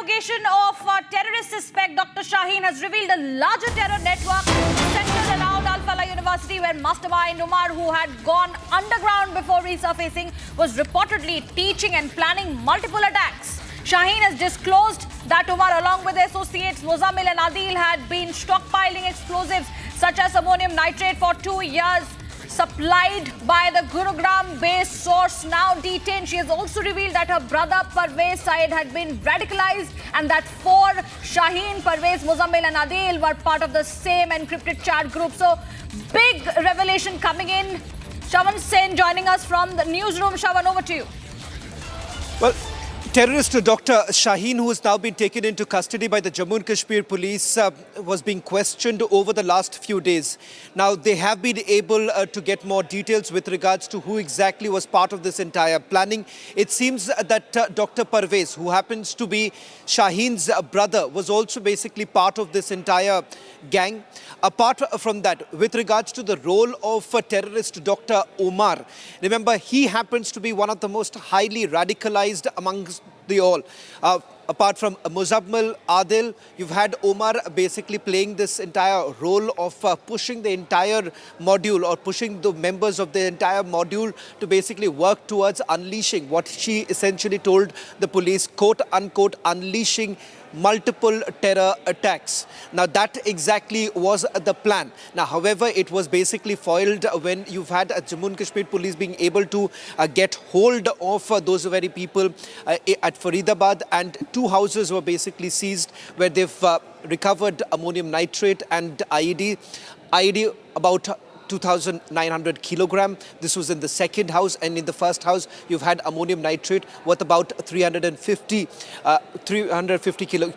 interrogation of terrorist suspect Dr. Shaheen has revealed a larger terror network centered around Al Falah University, where mastermind Umar, who had gone underground before resurfacing, was reportedly teaching and planning multiple attacks. Shaheen has disclosed that Umar, along with associates Muzammil and Adil, had been stockpiling explosives such as ammonium nitrate for 2 years, supplied by the Gurugram-based source now detained. She has also revealed that her brother Parvez Saeed had been radicalized and that 4, Shaheen, Parvez, Muzammil and Adil, were part of the same encrypted chat group. So, big revelation coming in. Shravan Sen joining us from the newsroom. Shravan, over to you. Well, terrorist Dr. Shaheen, who has now been taken into custody by the Jammu and Kashmir police, was being questioned over the last few days. Now, they have been able to get more details with regards to who exactly was part of this entire planning. It seems that Dr. Parvez, who happens to be Shaheen's brother, was also basically part of this entire gang. Apart from that, with regards to the role of terrorist Dr. Omar, remember, he happens to be one of the most highly radicalized amongst the all. Apart from Muzammil, Adil, you've had Omar basically playing this entire role of pushing the entire module, or pushing the members of the entire module to basically work towards unleashing what she essentially told the police, quote unquote, unleashing multiple terror attacks. Now, that exactly was the plan. Now, however, it was basically foiled when you've had Jammu and Kashmir police being able to get hold of those very people at Faridabad, and 2 houses were basically seized where they've recovered ammonium nitrate and IED about 2,900 kilogram. This was in the second house, and in the first house you've had ammonium nitrate worth about 350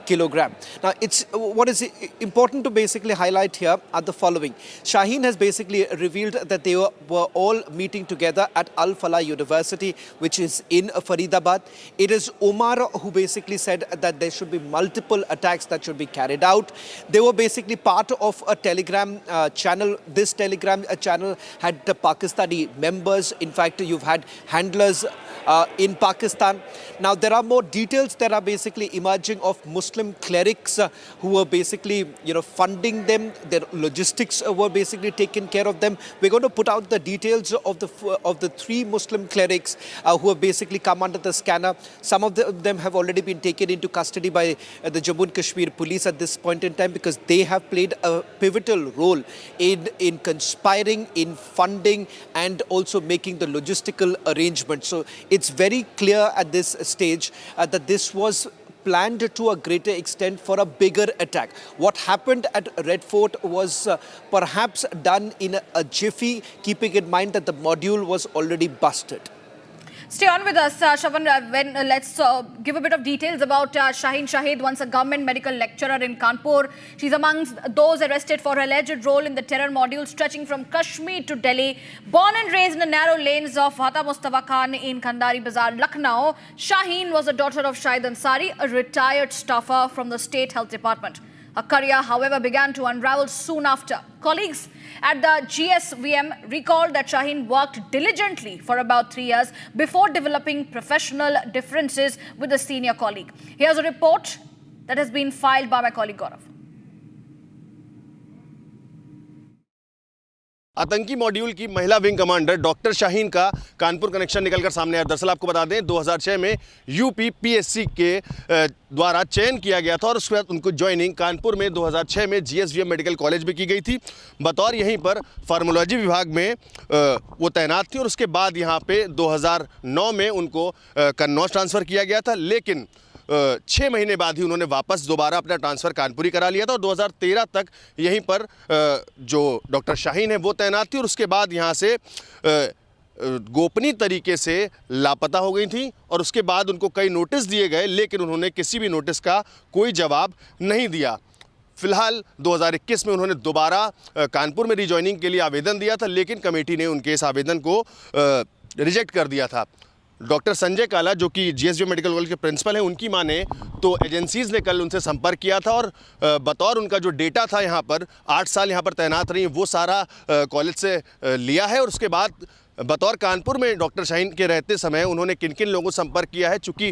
kilogram. Now, it's what is important to basically highlight here are the following. Shaheen has basically revealed that they were all meeting together at Al Falah University, which is in Faridabad. It is Omar who basically said that there should be multiple attacks that should be carried out. They were basically part of a Telegram channel. This Telegram channel had the Pakistani members. In fact, you've had handlers in Pakistan. Now, there are more details that are basically emerging of Muslim clerics who were basically, funding them. Their logistics were basically taken care of them. We're going to put out the details of the 3 Muslim clerics who have basically come under the scanner. Some of them have already been taken into custody by the Jammu and Kashmir police at this point in time, because they have played a pivotal role in conspiring, in funding, and also making the logistical arrangements. So it's very clear at this stage that this was planned to a greater extent for a bigger attack. What happened at Red Fort was perhaps done in a jiffy, keeping in mind that the module was already busted. Stay on with us, Shravan. Let's give a bit of details about Shaheen Shahid, once a government medical lecturer in Kanpur. She's amongst those arrested for her alleged role in the terror module stretching from Kashmir to Delhi. Born and raised in the narrow lanes of Hata Mustafa Khan in Khandari Bazaar, Lucknow, Shaheen was the daughter of Shahid Ansari, a retired staffer from the State Health Department. Her career, however, began to unravel soon after. Colleagues at the GSVM recalled that Shaheen worked diligently for about 3 years before developing professional differences with a senior colleague. Here's a report that has been filed by my colleague Gaurav. आतंकी module की महिला wing commander doctor Shaheen का Kanpur connection निकलकर सामने आया। दरअसल आपको बता दें, 2006 में यूपीपीएससी के द्वारा चयन किया गया था और उसके बाद उनको ज्वाइनिंग कानपुर में 2006 में जीएसवीएम मेडिकल कॉलेज में की गई थी। बतौर यहीं पर फार्मोलॉजी विभाग में वो तैनात थी और उसके बाद यहाँ पे 2009 में उनको कन्नौज ट्रांसफ़र किया गया था, लेकिन 6 महीने बाद ही उन्होंने वापस दोबारा अपना ट्रांसफ़र कानपुरी करा लिया था और 2013 तक यहीं पर जो डॉक्टर शाहीन है वो तैनात थी और उसके बाद यहाँ से गोपनीय तरीके से लापता हो गई थी और उसके बाद उनको कई नोटिस दिए गए, लेकिन उन्होंने किसी भी नोटिस का कोई जवाब नहीं दिया। फिलहाल 2021 में उन्होंने दोबारा कानपुर में रिजॉइनिंग के लिए आवेदन दिया था, लेकिन कमेटी ने उनके इस आवेदन को रिजेक्ट कर दिया था। डॉक्टर संजय काला, जो कि जीएसवीएम मेडिकल कॉलेज के प्रिंसिपल हैं, उनकी माने तो एजेंसीज़ ने कल उनसे संपर्क किया था और बतौर उनका जो डेटा था यहाँ पर 8 साल यहाँ पर तैनात रही, वो सारा कॉलेज से लिया है और उसके बाद बतौर कानपुर में डॉक्टर शाहीन के रहते समय उन्होंने किन किन लोगों से संपर्क किया है, चूँकि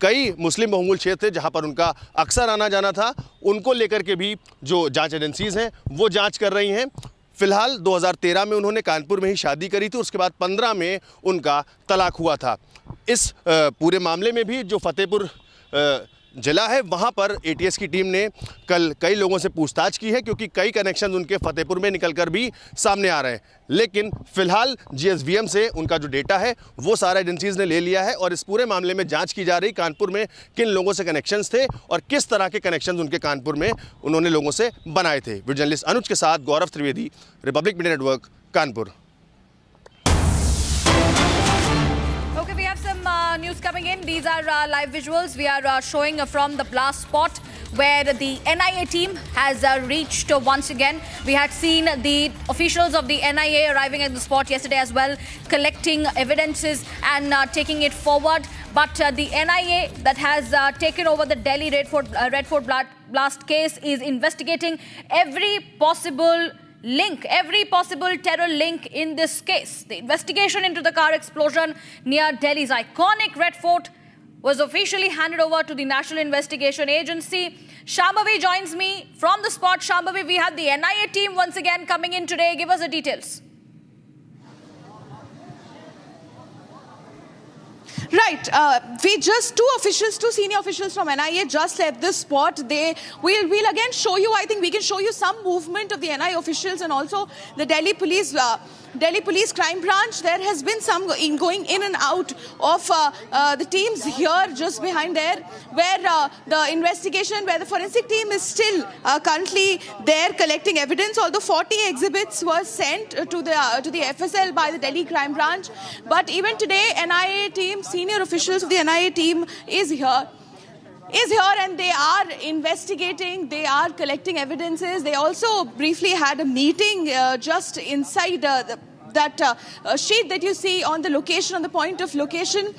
कई मुस्लिम बहुमूल क्षेत्र थे जहाँ पर उनका अक्सर आना जाना था, उनको लेकर के भी जो जांच एजेंसीज़ हैं वो जांच कर रही हैं। फिलहाल 2013 में उन्होंने कानपुर में ही शादी करी थी, उसके बाद 15 में उनका तलाक हुआ था। इस पूरे मामले में भी जो फतेहपुर जिला है वहाँ पर एटीएस की टीम ने कल कई लोगों से पूछताछ की है, क्योंकि कई कनेक्शन उनके फतेहपुर में निकलकर भी सामने आ रहे हैं। लेकिन फिलहाल जीएसवीएम से उनका जो डेटा है वो सारा एजेंसीज़ ने ले लिया है और इस पूरे मामले में जांच की जा रही कानपुर में किन लोगों से कनेक्शंस थे और किस तरह के कनेक्शंस उनके कानपुर में उन्होंने लोगों से बनाए थे। वीडियो जर्नलिस्ट अनुज के साथ Gaurav Trivedi, Republic Media Network, Kanpur. Okay, we have some news coming in. These are live visuals. We are showing from the blast spot where the NIA team has reached once again. We had seen the officials of the NIA arriving at the spot yesterday as well, collecting evidences and taking it forward. But the NIA that has taken over the Delhi Red Fort blast case is investigating every possible link, every possible terror link in this case. The investigation into the car explosion near Delhi's iconic Red Fort was officially handed over to the National Investigation Agency. Shambhavi joins me from the spot. Shambhavi, we have the NIA team once again coming in today. Give us the details. Right. Two senior officials from NIA just left this spot. We'll again show you, I think we can show you some movement of the NIA officials and also the Delhi Police Crime Branch. There has been some going in and out of the teams here just behind there, where the investigation, where the forensic team is still currently there collecting evidence. Although 40 exhibits were sent to the FSL by the Delhi Crime Branch, but even today, NIA team, senior officials of the NIA team is here and they are investigating, they are collecting evidences. They also briefly had a meeting just inside that sheet that you see on the location, on the point of location,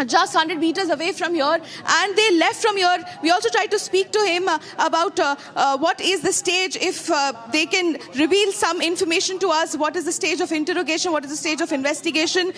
just 100 meters away from here, and they left from here. We also tried to speak to him about what is the stage, if they can reveal some information to us, what is the stage of interrogation, what is the stage of investigation.